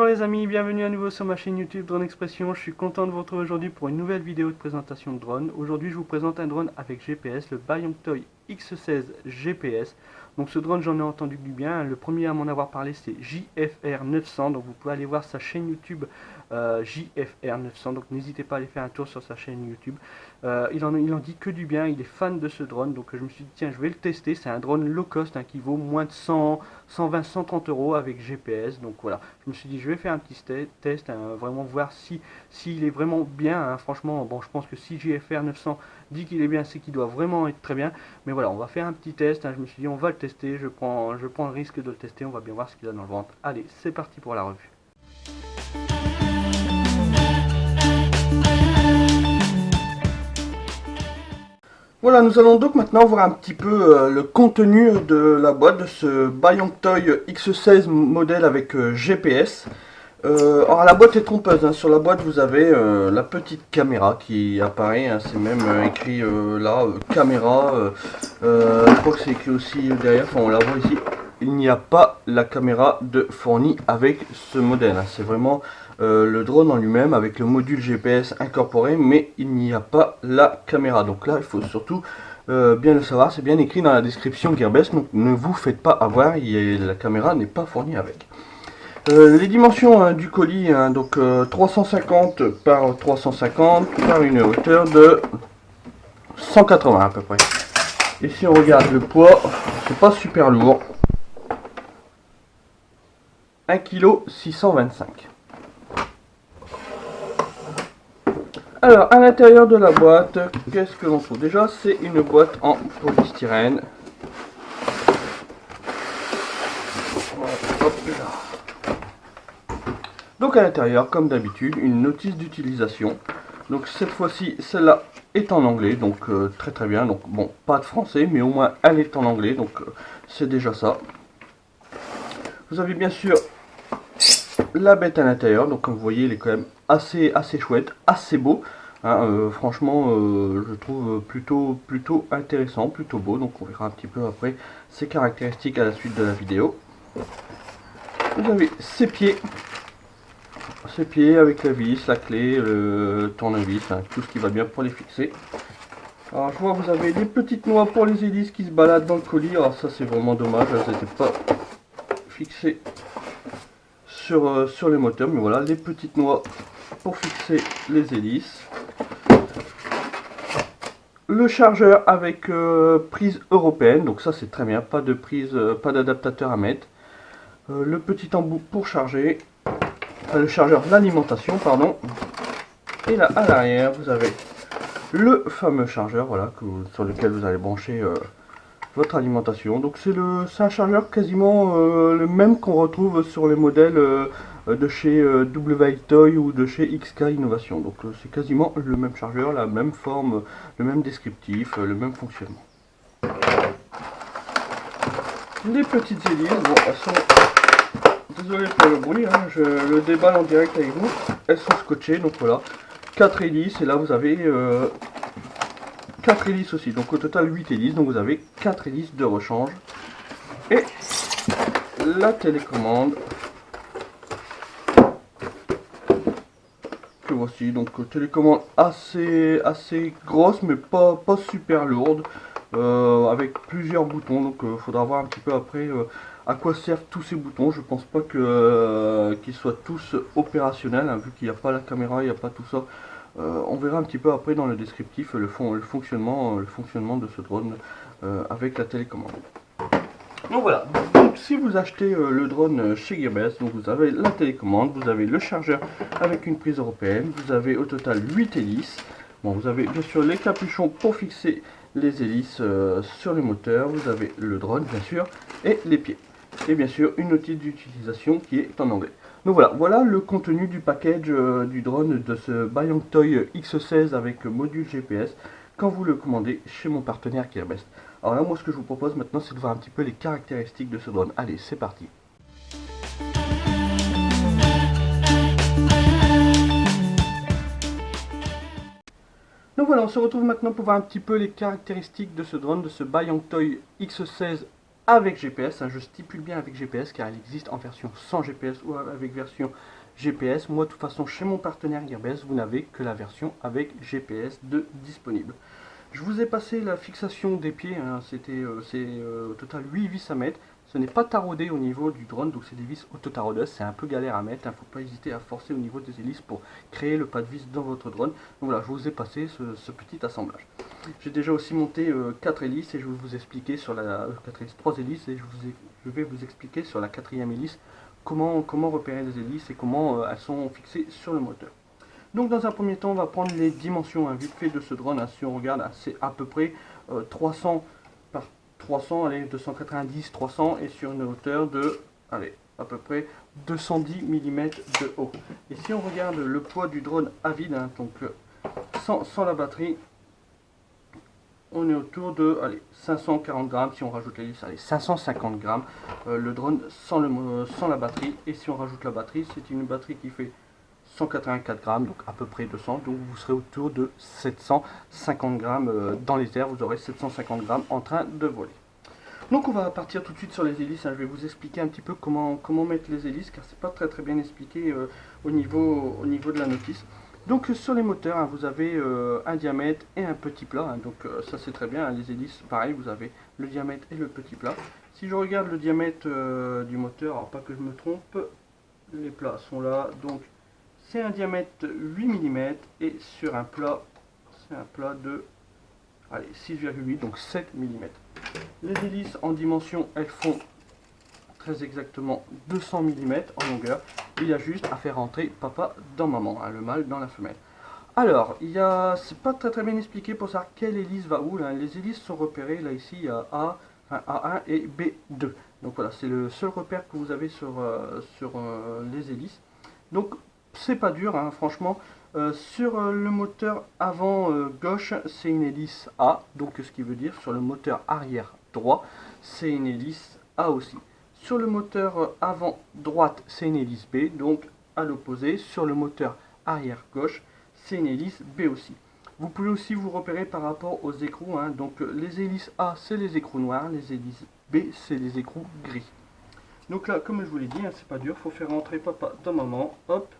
Bonjour les amis, bienvenue à nouveau sur ma chaîne YouTube Drone Expression. Je suis content de vous retrouver aujourd'hui pour une nouvelle vidéo de présentation de drone. Aujourd'hui je vous présente un drone avec GPS, le Bayongtoy X16 GPS. Donc ce drone, j'en ai entendu du bien. Le premier à m'en avoir parlé c'est JFR 900. Donc vous pouvez aller voir sa chaîne YouTube JFR 900. Donc n'hésitez pas à aller faire un tour sur sa chaîne YouTube. Il en dit que du bien, il est fan de ce drone. Donc je me suis dit tiens, je vais le tester. C'est un drone low cost qui vaut moins de 120, 130 euros avec GPS. Donc voilà, je me suis dit je vais faire un petit test, vraiment voir s'il est vraiment bien. Franchement, bon, je pense que si JFR 900 dit qu'il est bien, c'est qu'il doit vraiment être très bien. Mais voilà, on va faire un petit test. Je me suis dit on va le tester, je prends le risque de le tester. On va bien voir ce qu'il a dans le ventre. Allez, c'est parti pour la revue. Voilà, nous allons donc maintenant voir un petit peu le contenu de la boîte de ce Bayongtoy X16 modèle avec GPS. Alors la boîte est trompeuse, sur la boîte vous avez la petite caméra qui apparaît, c'est même écrit là, caméra, je crois que c'est écrit aussi derrière, enfin on la voit ici. Il n'y a pas la caméra de fournie avec ce modèle, c'est vraiment le drone en lui-même avec le module GPS incorporé, mais il n'y a pas la caméra. Donc là il faut surtout bien le savoir, c'est bien écrit dans la description Gearbest, donc ne vous faites pas avoir, la caméra n'est pas fournie avec. Les dimensions du colis, donc 350 par 350 par une hauteur de 180 à peu près. Et si on regarde le poids, c'est pas super lourd. 1,625 kg. Alors, à l'intérieur de la boîte, qu'est-ce que l'on trouve? Déjà, c'est une boîte en polystyrène. Hop là. Donc à l'intérieur, comme d'habitude, une notice d'utilisation. Donc cette fois-ci, celle-là est en anglais, donc très très bien. Donc bon, pas de français, mais au moins elle est en anglais, donc c'est déjà ça. Vous avez bien sûr la bête à l'intérieur, donc comme vous voyez, il est quand même assez chouette, assez beau. Franchement, je trouve plutôt intéressant, plutôt beau. Donc on verra un petit peu après ses caractéristiques à la suite de la vidéo. Vous avez ses pieds avec la vis, la clé, le tournevis, tout ce qui va bien pour les fixer. Alors je vois vous avez des petites noix pour les hélices qui se baladent dans le colis. Alors ça c'est vraiment dommage, elles n'étaient pas fixées sur les moteurs, mais voilà les petites noix pour fixer les hélices. Le chargeur avec prise européenne, donc ça c'est très bien, pas de prise, pas d'adaptateur à mettre. Le petit embout pour charger, le chargeur d'alimentation, pardon. Et là à l'arrière vous avez le fameux chargeur, voilà, sur lequel vous allez brancher votre alimentation. Donc c'est un chargeur quasiment le même qu'on retrouve sur les modèles de chez WToy ou de chez XK Innovation. Donc c'est quasiment le même chargeur, la même forme, le même descriptif, le même fonctionnement. Les petites hélices, bon, elles sont, désolé pour le bruit, je le déballe en direct avec vous. Elles sont scotchées, donc voilà, 4 hélices, et là vous avez 4 hélices aussi, donc au total 8 hélices, donc vous avez 4 hélices de rechange. Et la télécommande que voici, donc télécommande assez grosse mais pas super lourde, avec plusieurs boutons, donc il faudra voir un petit peu après à quoi servent tous ces boutons. Je pense pas qu'ils soient tous opérationnels, vu qu'il n'y a pas la caméra, il n'y a pas tout ça. On verra un petit peu après dans le descriptif le fonctionnement de ce drone avec la télécommande. Donc voilà, donc, si vous achetez le drone chez Gearbest, donc vous avez la télécommande, vous avez le chargeur avec une prise européenne, vous avez au total 8 hélices. Bon, vous avez bien sûr les capuchons pour fixer les hélices sur les moteurs, vous avez le drone bien sûr, et les pieds. Et bien sûr une notice d'utilisation qui est en anglais. Donc voilà le contenu du package du drone de ce Bayongtoy X16 avec module GPS quand vous le commandez chez mon partenaire Gearbest. Alors là moi ce que je vous propose maintenant c'est de voir un petit peu les caractéristiques de ce drone. Allez, c'est parti. Donc voilà, on se retrouve maintenant pour voir un petit peu les caractéristiques de ce drone, de ce Bayongtoy X16 avec GPS, je stipule bien avec GPS car il existe en version sans GPS ou avec version GPS. Moi de toute façon chez mon partenaire Gearbest, vous n'avez que la version avec GPS de disponible. Je vous ai passé la fixation des pieds, c'est au total 8 vis à mettre. Ce n'est pas taraudé au niveau du drone, donc c'est des vis auto-taraudeuses, c'est un peu galère à mettre, il ne faut pas hésiter à forcer au niveau des hélices pour créer le pas de vis dans votre drone. Donc voilà, je vous ai passé ce petit assemblage. J'ai déjà aussi monté 4 hélices et je vais vous expliquer sur la 3 hélices et je vais vous expliquer sur la quatrième hélice comment repérer les hélices et comment elles sont fixées sur le moteur. Donc dans un premier temps, on va prendre les dimensions vite fait de ce drone. Si on regarde, c'est à peu près 300 par 300, allez, 290, 300 et sur une hauteur de, allez, à peu près 210 mm de haut. Et si on regarde le poids du drone à vide, donc sans la batterie, on est autour de, allez, 540 grammes. Si on rajoute l'hélice, allez, 550 grammes. Le drone sans la batterie. Et si on rajoute la batterie, c'est une batterie qui fait 184 grammes, donc à peu près 200, donc vous serez autour de 750 grammes dans les airs, vous aurez 750 grammes en train de voler. Donc on va partir tout de suite sur les hélices, je vais vous expliquer un petit peu comment mettre les hélices, car c'est pas très bien expliqué au niveau de la notice. Donc sur les moteurs, vous avez un diamètre et un petit plat, donc ça c'est très bien, les hélices, pareil, vous avez le diamètre et le petit plat. Si je regarde le diamètre du moteur, alors pas que je me trompe, les plats sont là, donc c'est un diamètre 8 mm et sur un plat, c'est un plat de 6,8, donc 7 mm. Les hélices en dimension, elles font très exactement 200 mm en longueur. Il y a juste à faire rentrer papa dans maman, le mâle dans la femelle. Alors, c'est pas très bien expliqué pour savoir quelle hélice va où. Les hélices sont repérées, là ici il y a A1 et B2. Donc voilà, c'est le seul repère que vous avez sur les hélices. Donc c'est pas dur, franchement. Sur le moteur avant gauche, c'est une hélice A, donc ce qui veut dire sur le moteur arrière droit, c'est une hélice A aussi. Sur le moteur avant droite, c'est une hélice B, donc à l'opposé. Sur le moteur arrière gauche, c'est une hélice B aussi. Vous pouvez aussi vous repérer par rapport aux écrous, donc les hélices A, c'est les écrous noirs, les hélices B, c'est les écrous gris. Donc là, comme je vous l'ai dit, c'est pas dur, il faut faire rentrer papa dans maman, hop,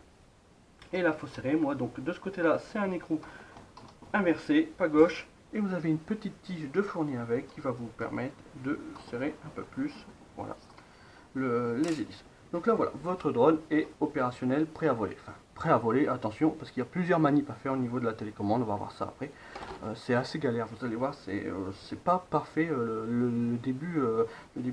et là, il faut serrer. Moi, donc de ce côté-là, c'est un écrou inversé, pas gauche, et vous avez une petite tige de fourni avec qui va vous permettre de serrer un peu plus, voilà, les hélices. Donc là, voilà, votre drone est opérationnel, prêt à voler. Enfin, prêt à voler, attention, parce qu'il y a plusieurs manips à faire au niveau de la télécommande, on va voir ça après. C'est assez galère, vous allez voir, c'est pas parfait le début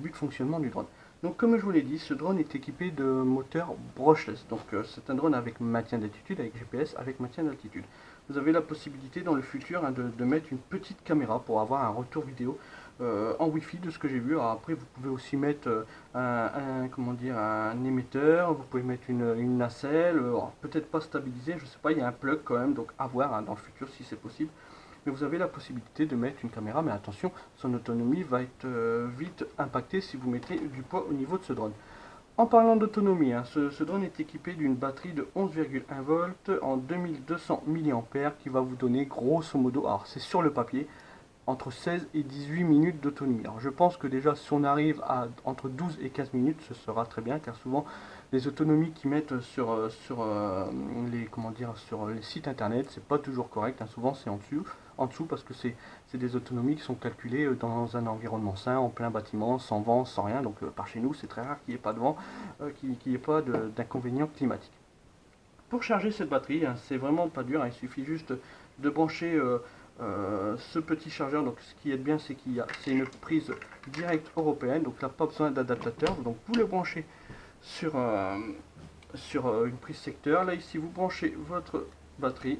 de fonctionnement du drone. Donc comme je vous l'ai dit, ce drone est équipé de moteur brushless. Donc c'est un drone avec maintien d'altitude, avec GPS, avec maintien d'altitude. Vous avez la possibilité dans le futur de mettre une petite caméra pour avoir un retour vidéo en Wi-Fi de ce que j'ai vu. Alors après vous pouvez aussi mettre un émetteur, vous pouvez mettre une nacelle, peut-être pas stabilisé, je sais pas, il y a un plug quand même, donc à voir dans le futur si c'est possible. Mais vous avez la possibilité de mettre une caméra, mais attention, son autonomie va être vite impactée si vous mettez du poids au niveau de ce drone. En parlant d'autonomie, ce drone est équipé d'une batterie de 11,1 volts en 2200 mAh qui va vous donner grosso modo, alors c'est sur le papier, entre 16 et 18 minutes d'autonomie. Alors je pense que déjà si on arrive à entre 12 et 15 minutes, ce sera très bien, car souvent les autonomies qu'ils mettent sur les sites internet, c'est pas toujours correct, souvent c'est en dessous parce que c'est des autonomies qui sont calculées dans un environnement sain, en plein bâtiment, sans vent, sans rien. Donc par chez nous, c'est très rare qu'il n'y ait pas de vent, qu'il n'y ait pas d'inconvénients climatiques. Pour charger cette batterie, c'est vraiment pas dur, il suffit juste de brancher ce petit chargeur. Donc ce qui est bien, c'est c'est une prise directe européenne, donc là pas besoin d'adaptateur. Donc vous le branchez sur une prise secteur. Là ici vous branchez votre batterie,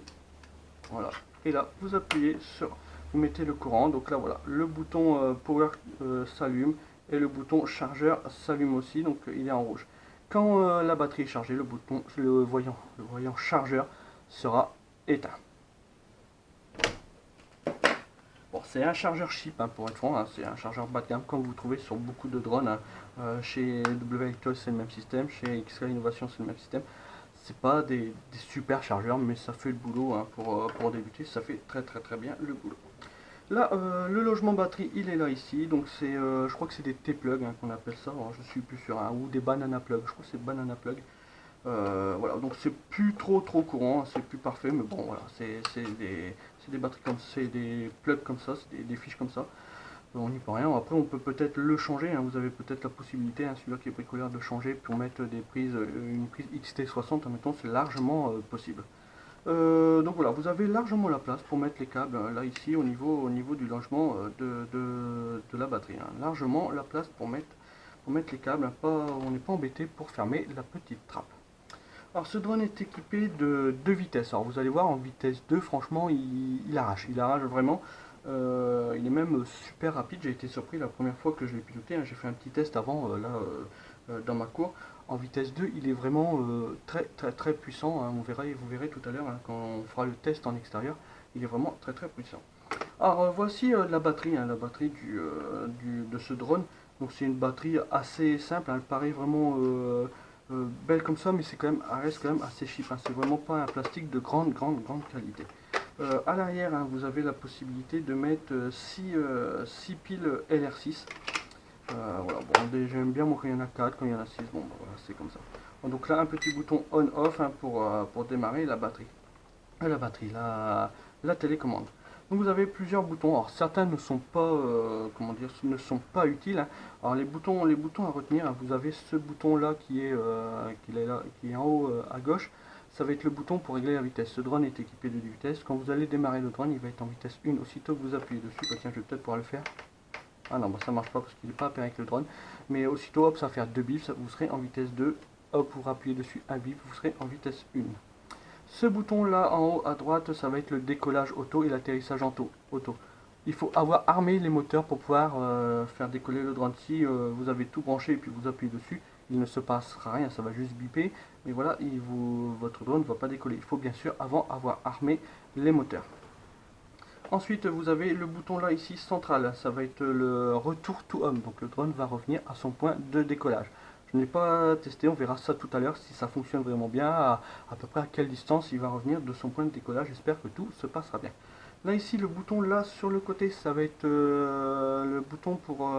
voilà, et là vous appuyez sur, vous mettez le courant. Donc là voilà, le bouton power s'allume et le bouton chargeur s'allume aussi, donc il est en rouge. Quand la batterie est chargée, le voyant chargeur sera éteint. Bon, c'est un chargeur chip pour être franc, c'est un chargeur bas de gamme comme vous trouvez sur beaucoup de drones. Chez WElectol c'est le même système, chez XRAY Innovation c'est le même système. C'est pas des super chargeurs, mais ça fait le boulot pour débuter, ça fait très bien le boulot. Là, le logement batterie, il est là ici. Donc c'est, je crois que c'est des T-plug hein, qu'on appelle ça. Alors, je suis plus sûr, hein, ou des banana plug. Je crois que c'est banana plug. Voilà, donc c'est plus trop courant, c'est plus parfait, mais bon voilà, c'est des batteries comme ça, c'est des plugs comme ça, c'est des fiches comme ça. On n'y peut rien. Après, on peut peut-être le changer, hein. Vous avez peut-être la possibilité, hein, celui-là qui est bricoleur, de changer pour mettre des prises, une prise XT60, admettons, c'est largement possible. Donc voilà, vous avez largement la place pour mettre les câbles, hein, là ici au niveau du logement de la batterie, hein. Largement la place pour mettre les câbles, hein. On n'est pas embêté pour fermer la petite trappe. Alors ce drone est équipé de deux vitesses. Alors vous allez voir en vitesse 2, franchement il arrache vraiment. Il est même super rapide. J'ai été surpris la première fois que je l'ai piloté, hein. J'ai fait un petit test avant dans ma cour. En vitesse 2, il est vraiment très puissant, hein. Vous verrez tout à l'heure, hein, quand on fera le test en extérieur. Il est vraiment très puissant. Alors voici la batterie, hein, la batterie de ce drone. Donc c'est une batterie assez simple, hein. Elle paraît vraiment belle comme ça, mais elle reste quand même assez cheap, hein. C'est vraiment pas un plastique de grande qualité. À l'arrière, hein, vous avez la possibilité de mettre 6 piles LR6. Voilà, bon, j'aime bien moi quand il y en a 4, quand il y en a 6, bon bah, voilà, c'est comme ça. Bon, donc là un petit bouton on-off, hein, pour démarrer la batterie. La télécommande. Donc vous avez plusieurs boutons. Alors certains ne sont pas, comment dire, ne sont pas utiles, hein. Alors les boutons à retenir, hein, vous avez ce bouton là qui est en haut à gauche. Ça va être le bouton pour régler la vitesse. Ce drone est équipé de 10 vitesses. Quand vous allez démarrer le drone, il va être en vitesse 1 aussitôt que vous appuyez dessus. Bah, tiens, je vais peut-être pouvoir le faire. Ah non, bah, ça marche pas parce qu'il n'est pas appareillé avec le drone. Mais aussitôt, hop, ça va faire 2 bips, vous serez en vitesse 2. Hop, vous appuyez dessus un bip, vous serez en vitesse 1. Ce bouton là en haut à droite, ça va être le décollage auto et l'atterrissage auto. Il faut avoir armé les moteurs pour pouvoir faire décoller le drone. Si vous avez tout branché et puis vous appuyez dessus, il ne se passera rien, ça va juste biper. Mais voilà, votre drone ne va pas décoller. Il faut bien sûr avant avoir armé les moteurs. Ensuite, vous avez le bouton là ici central, ça va être le retour to home. Donc le drone va revenir à son point de décollage. Je n'ai pas testé, on verra ça tout à l'heure si ça fonctionne vraiment bien, à peu près à quelle distance il va revenir de son point de décollage. J'espère que tout se passera bien. Là ici, le bouton là sur le côté, ça va être le bouton pour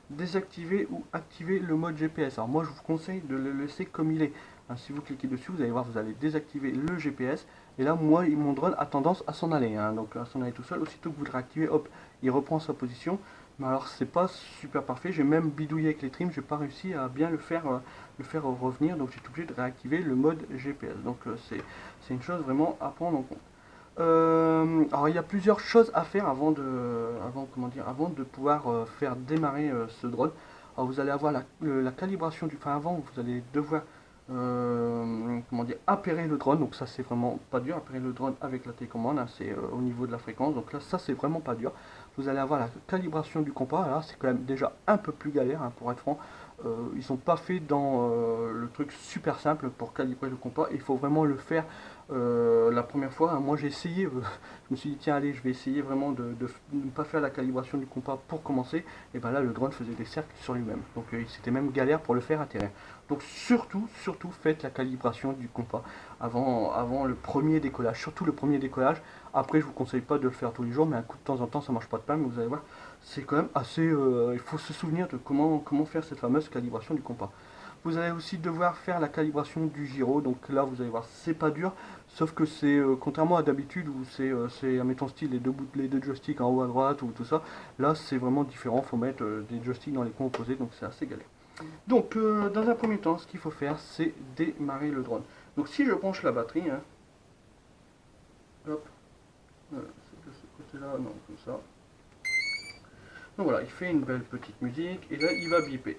désactiver ou activer le mode GPS. Alors moi je vous conseille de le laisser comme il est, hein. Si vous cliquez dessus, vous allez voir, vous allez désactiver le GPS. Et là, moi, mon drone a tendance à s'en aller, hein, donc à s'en aller tout seul. Aussitôt que vous le réactivez, hop, il reprend sa position. Mais alors, c'est pas super parfait. J'ai même bidouillé avec les trims, j'ai pas réussi à bien le faire revenir. Donc, j'ai été obligé de réactiver le mode GPS. Donc, c'est une chose vraiment à prendre en compte. Alors, il y a plusieurs choses à faire avant de pouvoir faire démarrer ce drone. Alors, vous allez avoir la calibration du. Enfin, avant, vous allez devoir appairer le drone. Donc ça c'est vraiment pas dur, appairer le drone avec la télécommande, hein, c'est au niveau de la fréquence. Donc là ça c'est vraiment pas dur. Vous allez avoir la calibration du compas. Alors c'est quand même déjà un peu plus galère, hein, pour être franc. Ils sont pas faits dans le truc super simple pour calibrer le compas. Il faut vraiment le faire la première fois, hein. Moi j'ai essayé, je me suis dit tiens allez, je vais essayer vraiment de ne pas faire la calibration du compas pour commencer. Et ben là le drone faisait des cercles sur lui-même, donc c'était même galère pour le faire atterrir. Donc surtout faites la calibration du compas avant le premier décollage, surtout le premier décollage. Après je vous conseille pas de le faire tous les jours, mais un coup de temps en temps ça marche pas de pain, mais vous allez voir c'est quand même assez, il faut se souvenir de comment faire cette fameuse calibration du compas. Vous allez aussi devoir faire la calibration du gyro. Donc là, vous allez voir, c'est pas dur. Sauf que c'est, contrairement à d'habitude où admettons style les deux joysticks en haut à droite ou tout ça. Là, c'est vraiment différent. Faut mettre des joysticks dans les coins opposés. Donc c'est assez galère. Donc, dans un premier temps, ce qu'il faut faire, c'est démarrer le drone. Donc si je branche la batterie, hein, hop, voilà, c'est de ce côté-là, non, comme ça. Donc voilà, il fait une belle petite musique. Et là, il va biper.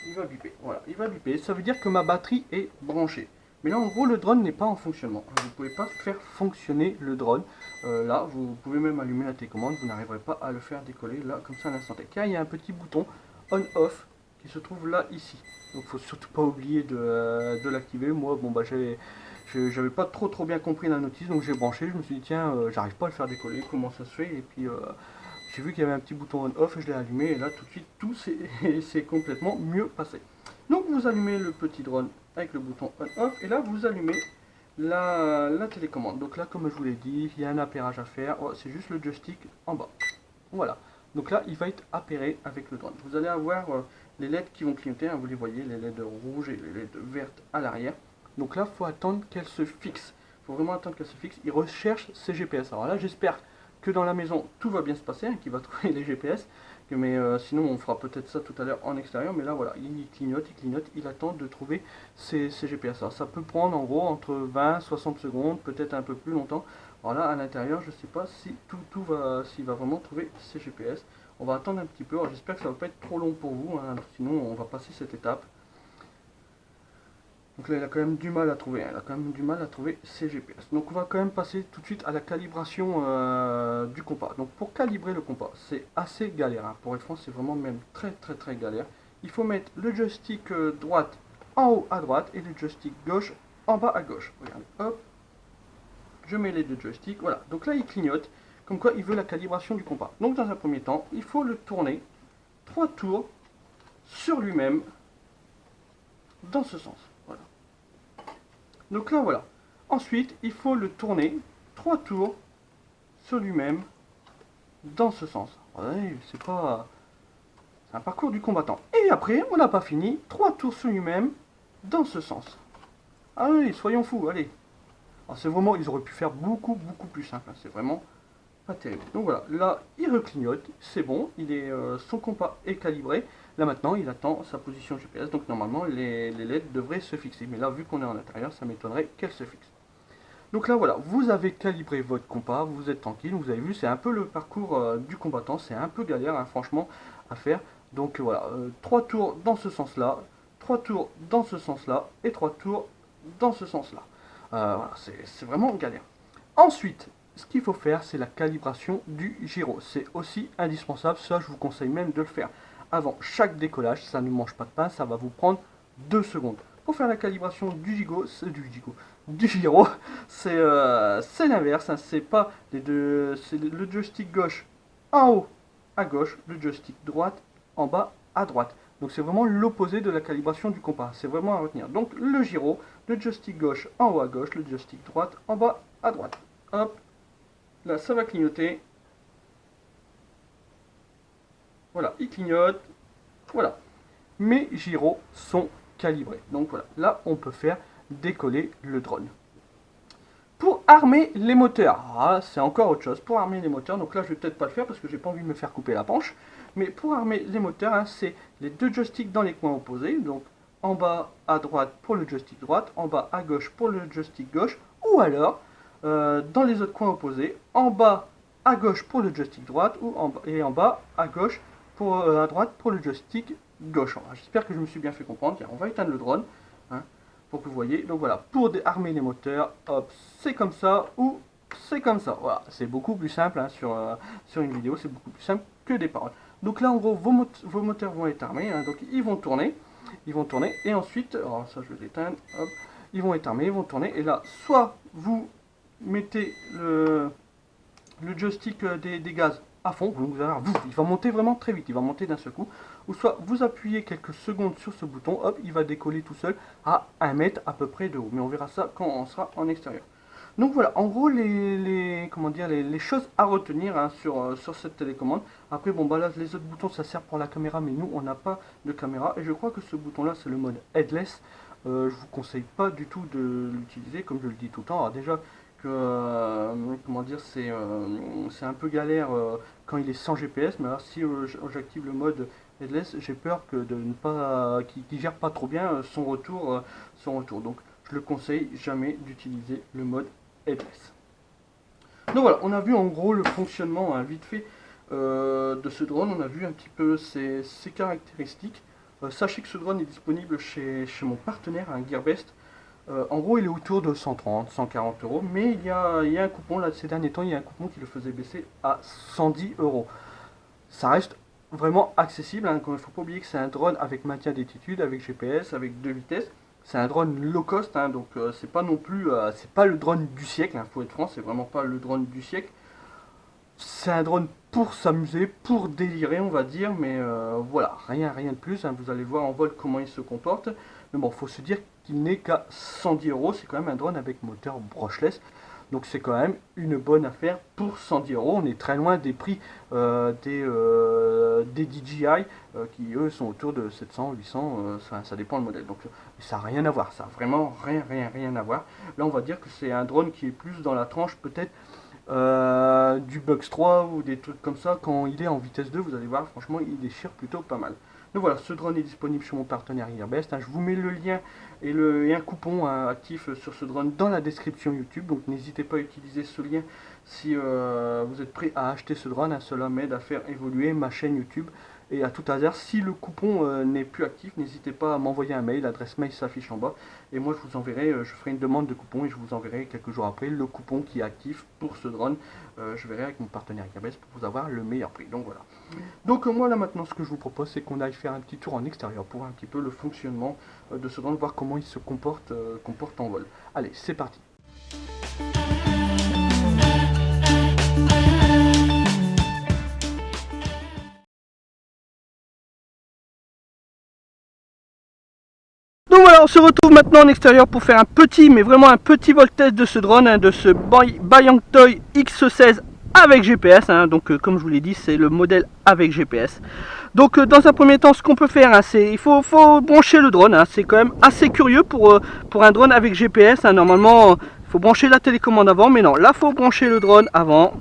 Il va biper, voilà, il va biper, ça veut dire que ma batterie est branchée. Mais là en gros le drone n'est pas en fonctionnement, vous ne pouvez pas faire fonctionner le drone. Là vous pouvez même allumer la télécommande, vous n'arriverez pas à le faire décoller là comme ça à l'instant T. Car il y a un petit bouton on-off qui se trouve là ici. Donc il faut surtout pas oublier de l'activer. Moi bon bah j'avais pas trop bien compris la notice, donc j'ai branché, je me suis dit tiens j'arrive pas à le faire décoller, comment ça se fait, et puis j'ai vu qu'il y avait un petit bouton on-off, je l'ai allumé et là tout de suite tout s'est complètement mieux passé. Donc vous allumez le petit drone avec le bouton on-off et là vous allumez la télécommande. Donc là, comme je vous l'ai dit, il y a un appairage à faire. Oh, c'est juste le joystick en bas. Voilà. Donc là, il va être appairé avec le drone. Vous allez avoir les LED qui vont clignoter, hein, vous les voyez, les LED rouges et les LED vertes à l'arrière. Donc là, il faut attendre qu'elles se fixent. Il faut vraiment attendre qu'elles se fixent. Il recherche ses GPS. Alors là, j'espère que dans la maison, tout va bien se passer, hein, qu'il va trouver les GPS. Mais sinon, on fera peut-être ça tout à l'heure en extérieur. Mais là, voilà, il clignote, il attend de trouver ses GPS. Alors ça peut prendre en gros entre 20 60 secondes, peut-être un peu plus longtemps. Alors là, à l'intérieur, je ne sais pas si s'il va vraiment trouver ses GPS. On va attendre un petit peu. J'espère que ça ne va pas être trop long pour vous, hein, sinon on va passer cette étape. Donc là, il a quand même du mal à trouver. Hein, il a quand même du mal à trouver ses GPS. Donc on va quand même passer tout de suite à la calibration du compas. Donc pour calibrer le compas, c'est assez galère. Hein. Pour être franc, c'est vraiment même très galère. Il faut mettre le joystick droite en haut à droite et le joystick gauche en bas à gauche. Regardez, hop. Je mets les deux joysticks, voilà. Donc là, il clignote, comme quoi il veut la calibration du compas. Donc dans un premier temps, il faut le tourner 3 tours sur lui-même dans ce sens. Voilà. Donc là, voilà. Ensuite, il faut le tourner 3 tours sur lui-même dans ce sens. Ouais, c'est pas... C'est un parcours du combattant. Et après, on n'a pas fini. 3 tours sur lui-même dans ce sens. Allez, soyons fous, allez. Alors c'est vraiment, ils auraient pu faire beaucoup plus simple. Hein. C'est vraiment pas terrible. Donc voilà, là, il reclignote, c'est bon, son compas est calibré. Là maintenant, il attend sa position GPS, donc normalement, les LED devraient se fixer. Mais là, vu qu'on est en intérieur, ça m'étonnerait qu'elles se fixent. Donc là, voilà, vous avez calibré votre compas, vous êtes tranquille, vous avez vu, c'est un peu le parcours du combattant, c'est un peu galère, hein, franchement, à faire. Donc voilà, 3 tours dans ce sens-là, 3 tours dans ce sens-là, et 3 tours dans ce sens-là. Voilà, c'est vraiment galère. Ensuite, ce qu'il faut faire, c'est la calibration du gyro. C'est aussi indispensable, ça je vous conseille même de le faire avant chaque décollage, ça ne mange pas de pain, ça va vous prendre 2 secondes. Pour faire la calibration du gyro, c'est l'inverse, hein, c'est pas les deux, c'est le joystick gauche en haut à gauche, le joystick droite en bas à droite. Donc c'est vraiment l'opposé de la calibration du compas, c'est vraiment à retenir. Donc le gyro, le joystick gauche en haut à gauche, le joystick droite en bas à droite. Hop, là ça va clignoter. Voilà, il clignote. Voilà. Mes gyros sont calibrés. Donc voilà, là on peut faire décoller le drone. Pour armer les moteurs, c'est encore autre chose. Pour armer les moteurs, donc là je vais peut-être pas le faire parce que j'ai pas envie de me faire couper la panche. Mais pour armer les moteurs, hein, c'est les deux joysticks dans les coins opposés. Donc en bas à droite pour le joystick droite, en bas à gauche pour le joystick gauche. Ou alors dans les autres coins opposés, en bas à gauche pour le joystick droite et en bas à gauche à droite pour le joystick gauche. J'espère que je me suis bien fait comprendre. Tiens, on va éteindre le drone. Hein, pour que vous voyez. Donc voilà, pour armer les moteurs, hop, c'est comme ça ou c'est comme ça. Voilà, c'est beaucoup plus simple hein, sur une vidéo, c'est beaucoup plus simple que des paroles. Donc là, en gros, vos moteurs vont être armés, hein, donc ils vont tourner, et ensuite, alors ça je vais l'éteindre, hop, ils vont être armés, ils vont tourner, et là, soit vous mettez le joystick des gaz à fond, vous allez voir, il va monter vraiment très vite, il va monter d'un seul coup, ou soit vous appuyez quelques secondes sur ce bouton, hop, il va décoller tout seul à 1 mètre à peu près de haut, mais on verra ça quand on sera en extérieur. Donc voilà, en gros comment dire, les choses à retenir hein, sur cette télécommande. Après bon bah là les autres boutons ça sert pour la caméra, mais nous on n'a pas de caméra, et je crois que ce bouton là c'est le mode headless. Je vous conseille pas du tout de l'utiliser comme je le dis tout le temps. Alors déjà comment dire, c'est un peu galère quand il est sans GPS, mais alors si j'active le mode headless, j'ai peur que de ne pas qu'il gère pas trop bien son retour. Donc je le conseille jamais d'utiliser le mode headless. Donc voilà, on a vu en gros le fonctionnement hein, vite fait de ce drone, on a vu un petit peu ses caractéristiques. Sachez que ce drone est disponible chez mon partenaire, un Gearbest. En gros, il est autour de 130, 140 euros, mais il y a un coupon, là, ces derniers temps, il y a un coupon qui le faisait baisser à 110 euros. Ça reste vraiment accessible, hein. Il ne faut pas oublier que c'est un drone avec maintien d'altitude, avec GPS, avec 2 vitesses. C'est un drone low cost, hein, donc c'est pas non plus, c'est pas le drone du siècle, hein, faut être franc, c'est vraiment pas le drone du siècle. C'est un drone pour s'amuser, pour délirer on va dire, mais voilà, rien de plus, hein. Vous allez voir en vol comment il se comporte, mais bon, faut se dire qu'il n'est qu'à 110 €, c'est quand même un drone avec moteur brushless, donc c'est quand même une bonne affaire pour 110 €. On est très loin des prix des DJI qui eux sont autour de 700, 800, ça dépend le modèle, donc ça n'a rien à voir, ça a vraiment rien à voir. Là on va dire que c'est un drone qui est plus dans la tranche peut-être du Bugs 3 ou des trucs comme ça. Quand il est en vitesse 2, vous allez voir, franchement il déchire plutôt pas mal. Donc voilà, ce drone est disponible chez mon partenaire Gearbest, hein. Je vous mets le lien et un coupon actif sur ce drone dans la description YouTube, donc n'hésitez pas à utiliser ce lien si vous êtes prêt à acheter ce drone, hein. Cela m'aide à faire évoluer ma chaîne YouTube. Et à tout hasard, si le coupon n'est plus actif, n'hésitez pas à m'envoyer un mail, l'adresse mail s'affiche en bas. Et moi je vous enverrai, je ferai une demande de coupon et je vous enverrai quelques jours après le coupon qui est actif pour ce drone. Je verrai avec mon partenaire Gearbest pour vous avoir le meilleur prix. Donc voilà. Donc moi là maintenant ce que je vous propose c'est qu'on aille faire un petit tour en extérieur pour voir un petit peu le fonctionnement de ce drone, voir comment il se comporte en vol. Allez, c'est parti. Donc voilà, on se retrouve maintenant en extérieur pour faire un petit, mais vraiment un petit vol test de ce drone, hein, de ce Bayangtoy X16 avec GPS, hein. Donc comme je vous l'ai dit, c'est le modèle avec GPS. Donc dans un premier temps, ce qu'on peut faire, hein, c'est il faut brancher le drone, hein. C'est quand même assez curieux pour un drone avec GPS, hein. Normalement, il faut brancher la télécommande avant, mais non, là il faut brancher le drone avant.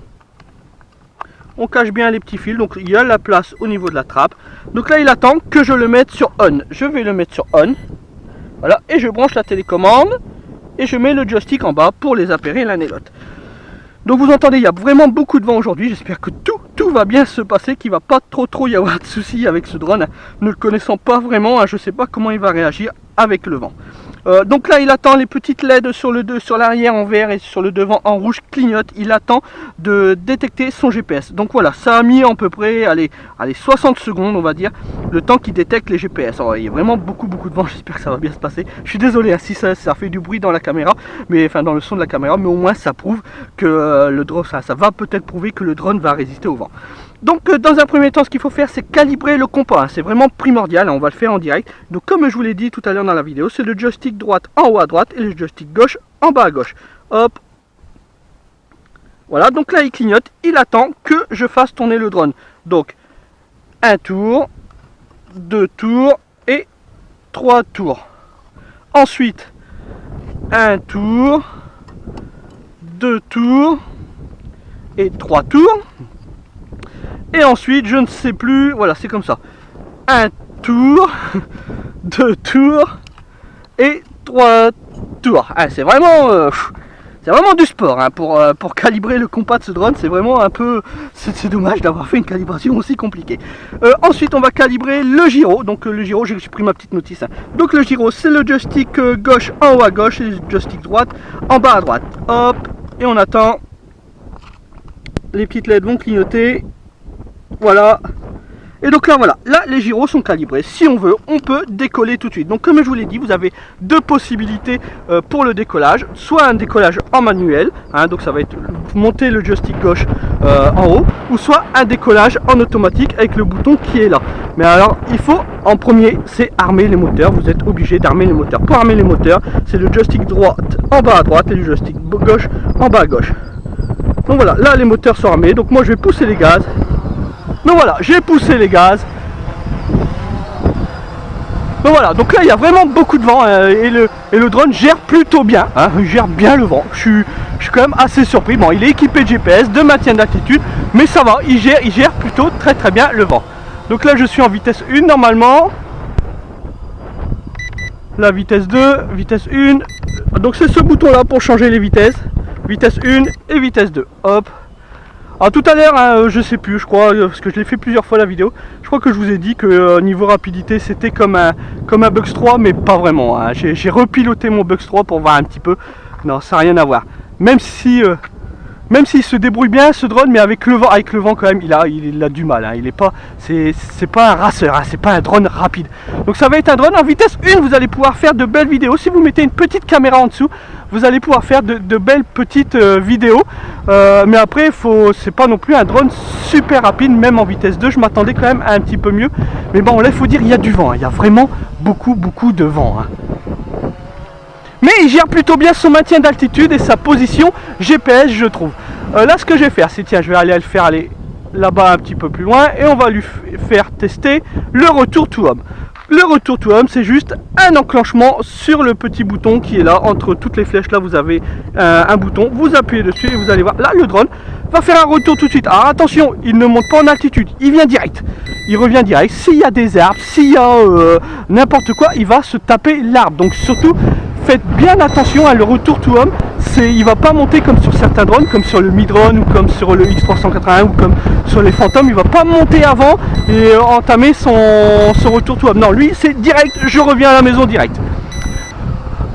On cache bien les petits fils, donc il y a la place au niveau de la trappe. Donc là il attend que je le mette sur on. Je vais le mettre sur on. Voilà, et je branche la télécommande et je mets le joystick en bas pour les appairer l'un et l'autre. Donc vous entendez, il y a vraiment beaucoup de vent aujourd'hui. J'espère que tout va bien se passer, qu'il ne va pas trop y avoir de soucis avec ce drone. Ne le connaissant pas vraiment, hein, je ne sais pas comment il va réagir avec le vent. Donc là il attend, les petites LED sur l'arrière en vert et sur le devant en rouge clignotent. Il attend de détecter son GPS. Donc voilà, ça a mis à peu près allez 60 secondes on va dire, le temps qu'il détecte les GPS. Alors, il y a vraiment beaucoup de vent, j'espère que ça va bien se passer. Je suis désolé hein, si ça fait du bruit dans la caméra, mais enfin dans le son de la caméra, mais au moins ça prouve que le drone, ça va peut-être prouver que le drone va résister au vent. Donc dans un premier temps, ce qu'il faut faire, c'est calibrer le compas, hein. C'est vraiment primordial, hein. On va le faire en direct. Donc comme je vous l'ai dit tout à l'heure dans la vidéo, c'est le joystick droite en haut à droite et le joystick gauche en bas à gauche. Hop. Voilà, donc là il clignote, il attend que je fasse tourner le drone. Donc un tour, 2 tours et 3 tours. Ensuite, un tour, 2 tours et 3 tours. Et ensuite, je ne sais plus, voilà, c'est comme ça. Un tour, 2 tours et 3 tours. Ah, c'est vraiment du sport hein, pour calibrer le compas de ce drone. C'est vraiment un peu, c'est dommage d'avoir fait une calibration aussi compliquée. Ensuite, on va calibrer le gyro. Donc le gyro, j'ai pris ma petite notice, hein. Donc le gyro, c'est le joystick gauche en haut à gauche et le joystick droite en bas à droite. Hop, et on attend. Les petites LED vont clignoter. Voilà. Et donc là voilà, là les gyros sont calibrés. Si on veut, on peut décoller tout de suite. Donc comme je vous l'ai dit, vous avez deux possibilités pour le décollage. Soit un décollage en manuel, hein, donc ça va être monter le joystick gauche en haut, ou soit un décollage en automatique avec le bouton qui est là. Mais alors il faut en premier, c'est armer les moteurs. Vous êtes obligé d'armer les moteurs. Pour armer les moteurs, c'est le joystick droite en bas à droite et le joystick gauche en bas à gauche. Donc voilà, là les moteurs sont armés. Donc moi je vais pousser les gaz. Donc voilà, j'ai poussé les gaz. Donc voilà, donc là il y a vraiment beaucoup de vent et le drone gère plutôt bien, hein, il gère bien le vent. Je suis quand même assez surpris. Bon, il est équipé de GPS, de maintien d'altitude, mais ça va, il gère plutôt très bien le vent. Donc là je suis en vitesse 1 normalement. La vitesse 2, vitesse 1. Donc c'est ce bouton là pour changer les vitesses. Vitesse 1 et vitesse 2. Hop. Alors tout à l'heure, hein, je sais plus, je crois, parce que je l'ai fait plusieurs fois la vidéo, je crois que je vous ai dit que niveau rapidité c'était comme un Bugs 3, mais pas vraiment, hein. J'ai repiloté mon Bugs 3 pour voir un petit peu, non ça n'a rien à voir, même si Même s'il se débrouille bien ce drone, mais avec le vent quand même, il a du mal. Hein. Il est pas, c'est pas un raceur, hein. C'est pas un drone rapide. Donc ça va être un drone en vitesse 1. Vous allez pouvoir faire de belles vidéos. Si vous mettez une petite caméra en dessous, vous allez pouvoir faire de belles petites vidéos. Mais après, c'est pas non plus un drone super rapide, même en vitesse 2. Je m'attendais quand même à un petit peu mieux. Mais bon, là, il faut dire, il y a du vent. Hein. Il y a vraiment beaucoup de vent. Hein. Mais il gère plutôt bien son maintien d'altitude et sa position GPS, je trouve. Là, ce que je vais faire, c'est tiens, je vais aller le faire aller là-bas un petit peu plus loin et on va lui faire tester le retour to home. Le retour to home, c'est juste un enclenchement sur le petit bouton qui est là, entre toutes les flèches. Là, vous avez un bouton, vous appuyez dessus et vous allez voir. Là, le drone va faire un retour tout de suite. Alors attention, il ne monte pas en altitude, il vient direct. Il revient direct. S'il y a des arbres, s'il y a n'importe quoi, il va se taper l'arbre. Donc surtout, faites bien attention à le retour to home. Il va pas monter comme sur certains drones, comme sur le Mi-Drone ou comme sur le X381 ou comme sur les Phantom. Il va pas monter avant et entamer son retour to home. Non, lui c'est direct, je reviens à la maison direct.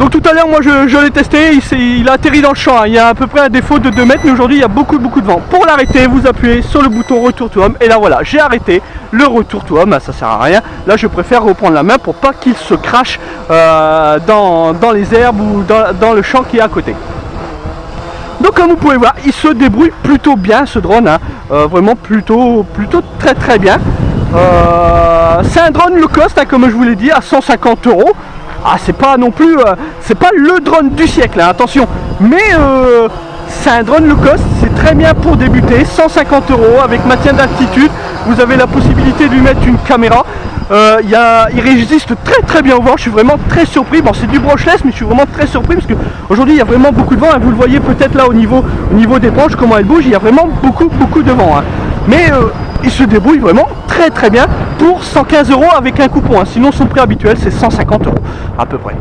Donc tout à l'heure, moi je l'ai testé, il a atterri dans le champ. Hein. Il y a à peu près un défaut de 2 mètres, mais aujourd'hui il y a beaucoup de vent. Pour l'arrêter, vous appuyez sur le bouton retour to home et là voilà, j'ai arrêté le retour to home. Ça sert à rien. Là, je préfère reprendre la main pour pas qu'il se crache dans les herbes ou dans le champ qui est à côté. Donc comme vous pouvez voir, il se débrouille plutôt bien ce drone, hein. Vraiment plutôt très bien. C'est un drone low cost, hein, comme je vous l'ai dit, à 150 €. Ah, c'est pas non plus, c'est pas le drone du siècle, hein, attention, mais c'est un drone low cost, c'est très bien pour débuter, 150 € avec maintien d'altitude. Vous avez la possibilité de lui mettre une caméra. Il résiste très bien au vent. Je suis vraiment très surpris. Bon, c'est du brushless, mais je suis vraiment très surpris parce qu'aujourd'hui il y a vraiment beaucoup de vent. Hein. Vous le voyez peut-être là au niveau des branches, comment elles bougent. Il y a vraiment beaucoup de vent. Hein. Mais il se débrouille vraiment très bien pour 115 € avec un coupon. Hein. Sinon, son prix habituel c'est 150 € à peu près.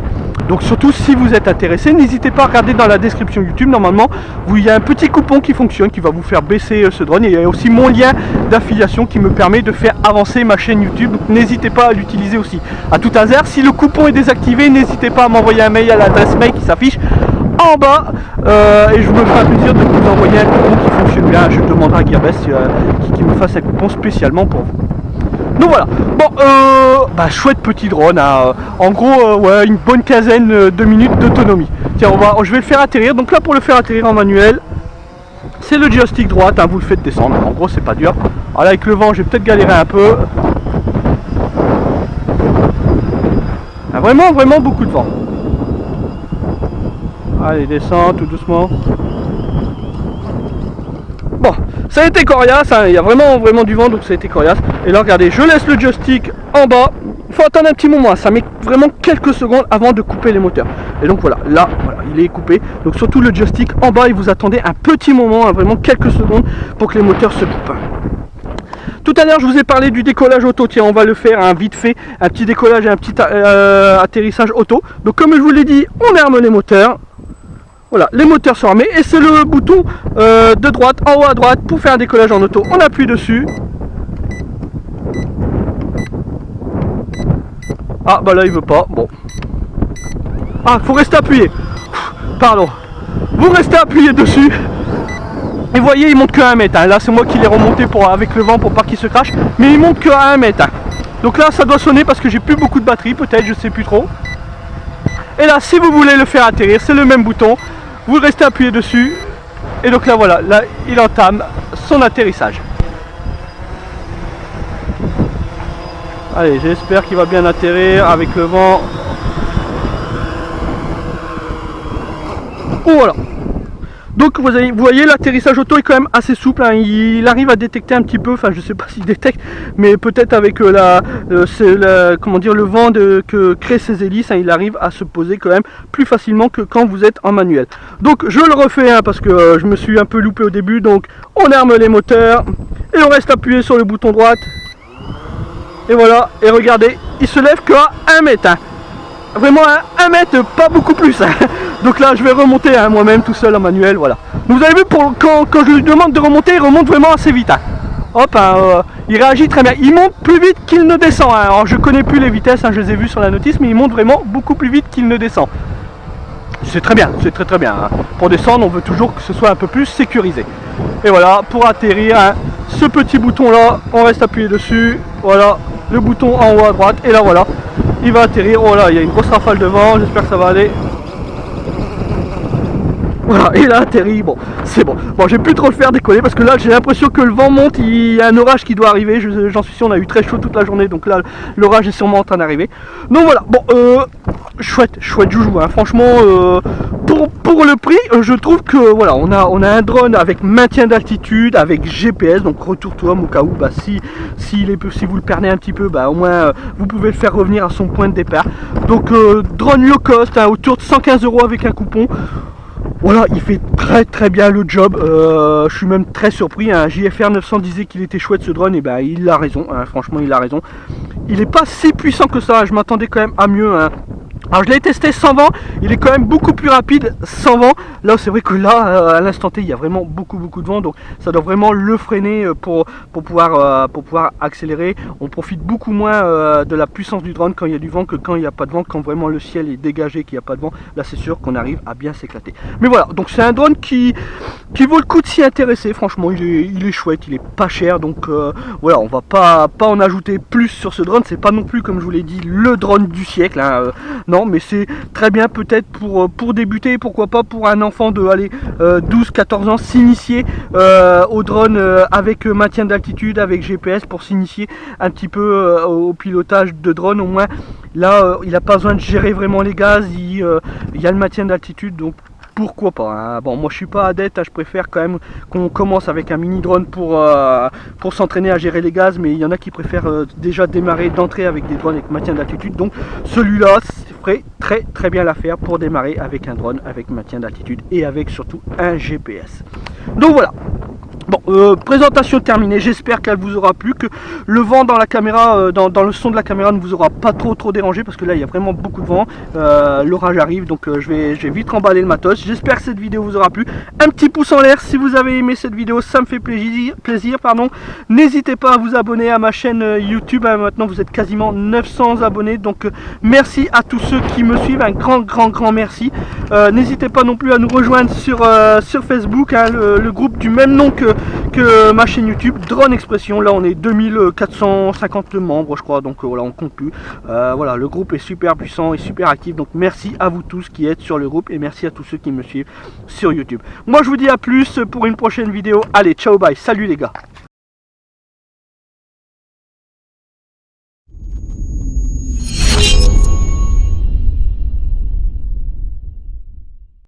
Donc surtout si vous êtes intéressé, n'hésitez pas à regarder dans la description YouTube. Normalement, il y a un petit coupon qui fonctionne, qui va vous faire baisser ce drone. Et il y a aussi mon lien d'affiliation qui me permet de faire avancer ma chaîne YouTube. Donc n'hésitez pas à l'utiliser aussi. À tout hasard, si le coupon est désactivé, n'hésitez pas à m'envoyer un mail à l'adresse mail qui s'affiche en bas. Et je me ferai un plaisir de vous envoyer un coupon qui fonctionne bien. Je demanderai à Gearbest qui me fasse un coupon spécialement pour vous. Donc voilà, bon, chouette petit drone, hein. En gros, ouais, une bonne quinzaine de minutes d'autonomie. Tiens, je vais le faire atterrir. Donc là, pour le faire atterrir en manuel, c'est le joystick droite, hein, vous le faites descendre. En gros, c'est pas dur. Alors là, avec le vent, j'ai peut-être galéré un peu. Ah, vraiment beaucoup de vent. Allez, descend tout doucement. Bon, ça a été coriace, hein. Il y a vraiment du vent, donc ça a été coriace. Et là, regardez, je laisse le joystick en bas. Il faut attendre un petit moment, hein. Ça met vraiment quelques secondes avant de couper les moteurs. Et donc voilà, là, voilà, il est coupé. Donc surtout le joystick en bas, et vous attendez un petit moment, hein, vraiment quelques secondes pour que les moteurs se coupent. Tout à l'heure, je vous ai parlé du décollage auto. Tiens, on va le faire hein, vite fait, un petit décollage et un petit atterrissage auto. Donc comme je vous l'ai dit, on arme les moteurs. Voilà, les moteurs sont armés et c'est le bouton de droite, en haut à droite, pour faire un décollage en auto. On appuie dessus. Ah, bah là, il veut pas. Bon. Ah, faut rester appuyé. Pardon. Vous restez appuyé dessus. Et vous voyez, il monte que à 1 mètre. Hein. Là, c'est moi qui l'ai remonté avec le vent pour pas qu'il se crache. Mais il monte que à 1 mètre. Hein. Donc là, ça doit sonner parce que j'ai plus beaucoup de batterie, peut-être, je sais plus trop. Et là, si vous voulez le faire atterrir, c'est le même bouton. Vous restez appuyé dessus. Et donc là, voilà, là, il entame son atterrissage. Allez, j'espère qu'il va bien atterrir avec le vent. Oh, voilà. Donc vous voyez, l'atterrissage auto est quand même assez souple, hein. Il arrive à détecter un petit peu, enfin je sais pas s'il détecte, mais peut-être avec comment dire, le vent que créent ces hélices, hein, il arrive à se poser quand même plus facilement que quand vous êtes en manuel. Donc je le refais hein, parce que je me suis un peu loupé au début. Donc on arme les moteurs et on reste appuyé sur le bouton droite. Et voilà, et regardez, il se lève qu'à 1 mètre. Hein. Vraiment à 1 mètre, pas beaucoup plus. Hein. Donc là je vais remonter hein, moi-même tout seul en manuel, voilà. Donc vous avez vu, quand je lui demande de remonter, il remonte vraiment assez vite. Hein. Hop, hein, il réagit très bien. Il monte plus vite qu'il ne descend. Hein. Alors je connais plus les vitesses, hein, je les ai vues sur la notice, mais il monte vraiment beaucoup plus vite qu'il ne descend. c'est très bien, c'est très bien. Hein. Pour descendre, on veut toujours que ce soit un peu plus sécurisé. Et voilà, pour atterrir, hein, ce petit bouton là, on reste appuyé dessus. Voilà, le bouton en haut à droite. Et là voilà, il va atterrir. Oh là, il y a une grosse rafale de vent, j'espère que ça va aller. Voilà, et là atterrit, bon, c'est bon. Bon, j'ai plus trop le faire décoller parce que là j'ai l'impression que le vent monte, il y a un orage qui doit arriver. J'en suis sûr, on a eu très chaud toute la journée, donc là l'orage est sûrement en train d'arriver. Donc voilà, bon, chouette joujou, hein. Franchement, pour le prix, je trouve que voilà, on a un drone avec maintien d'altitude, avec GPS, donc retour-toi au cas où, bah, si vous le perdez un petit peu, bah, au moins vous pouvez le faire revenir à son point de départ. Donc drone low cost, hein, autour de 115 € avec un coupon. Voilà, il fait très bien le job. Je suis même très surpris. Hein. JFR 900 disait qu'il était chouette ce drone, et ben il a raison. Hein. Franchement, il a raison. Il n'est pas si puissant que ça. Je m'attendais quand même à mieux. Hein. Alors je l'ai testé sans vent, il est quand même beaucoup plus rapide sans vent. Là c'est vrai que là à l'instant T il y a vraiment beaucoup de vent, donc ça doit vraiment le freiner pour pouvoir accélérer. On profite beaucoup moins de la puissance du drone quand il y a du vent que quand il n'y a pas de vent. Quand vraiment le ciel est dégagé, qu'il n'y a pas de vent, là c'est sûr qu'on arrive à bien s'éclater. Mais voilà, donc c'est un drone qui vaut le coup de s'y intéresser. Franchement il est chouette, il est pas cher, donc voilà, on va pas en ajouter plus sur ce drone. C'est pas non plus, comme je vous l'ai dit, le drone du siècle, hein. Non, mais c'est très bien peut-être pour débuter, pourquoi pas pour un enfant de 12-14 ans s'initier au drone avec maintien d'altitude, avec GPS, pour s'initier un petit peu au pilotage de drone. Au moins là il n'a pas besoin de gérer vraiment les gaz, il y a le maintien d'altitude, donc pourquoi pas, hein. Bon, moi je suis pas adepte, hein, je préfère quand même qu'on commence avec un mini drone pour s'entraîner à gérer les gaz, mais il y en a qui préfèrent déjà démarrer d'entrée avec des drones avec maintien d'altitude. Donc celui-là ferait très bien l'affaire pour démarrer avec un drone avec maintien d'altitude et avec surtout un GPS. Donc voilà. Bon, présentation terminée, j'espère qu'elle vous aura plu, que le vent dans la caméra, dans le son de la caméra ne vous aura pas trop dérangé, parce que là il y a vraiment beaucoup de vent, l'orage arrive, donc je vais vite remballer le matos. J'espère que cette vidéo vous aura plu, un petit pouce en l'air si vous avez aimé cette vidéo, ça me fait plaisir. N'hésitez pas à vous abonner à ma chaîne YouTube, hein, maintenant vous êtes quasiment 900 abonnés, donc merci à tous ceux qui me suivent, un grand merci. N'hésitez pas non plus à nous rejoindre sur Facebook, hein, le groupe du même nom que ma chaîne YouTube, Drone Expression. Là on est 2450 membres je crois, donc voilà, on compte plus. Voilà, le groupe est super puissant et super actif, donc merci à vous tous qui êtes sur le groupe, et merci à tous ceux qui me suivent sur YouTube. Moi je vous dis à plus pour une prochaine vidéo. Allez, ciao, bye, salut les gars.